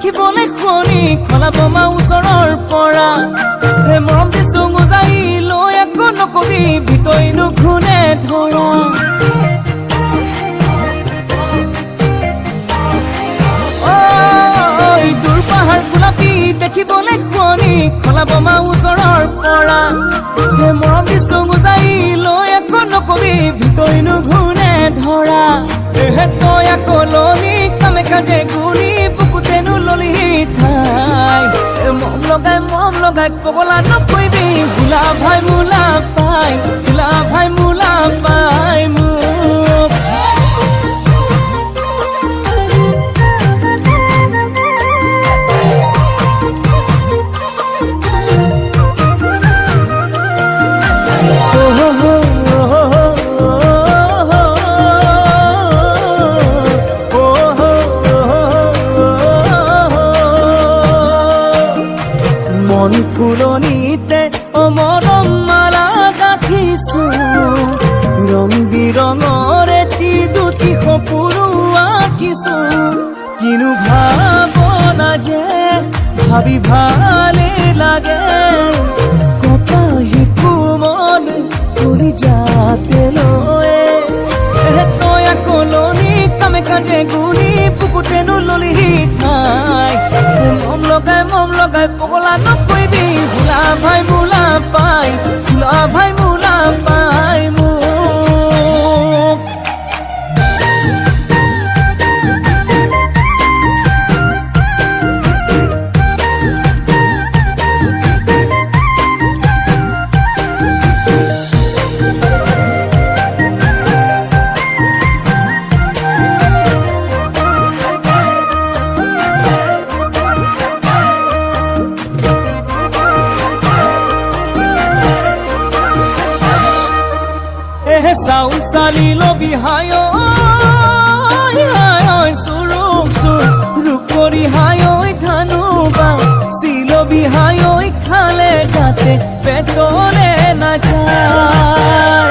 দেখিবলৈ শুৱনি খলা বোমা ওচৰৰ পৰা মৰম দিছো গুজাই লৈ একো নকবি ভিতৰিনো ঘূনে ধৰা দূৰ পাহাৰ গোলাপী দেখিবলৈ শুৱনি খলা বোমা ওচৰৰ পৰা মৰম দিছো গুজাই লৈ একো নকবি ভিতৰিনো ঘূনে ধৰা তই আকৌ ললি কামে কাজে গুলি বুকুতেনো ললি ঠাই মম লগাই পগলা নকৰিবি ভোলা ভাই মোলা পাই ভোলা ভাই মোলা পাই মোক মন ফুলনিতে মৰম মালা গাঁঠিছো ৰং বিৰঙৰ এটি দুটি সপোনো আঁকিছো কিনো ভাৱনা যে ভাবি ভালে লাগে কপাহি কোমল কৰি যাতে লয়ে তই আকৌ ললি কামে কাজে গুলি বুকুতেনো ললি ঠাই মম লগাই পগলা নকৰিবি ভোলা ভাই মোলা পাই ভোলা ভাই মোলা পাই মোক চাউল চালি লবি হায় চুৰুক চুৰুক কৰি হায় ধানুবা চিলবি হায় খালে যাতে পেটলে নাযায়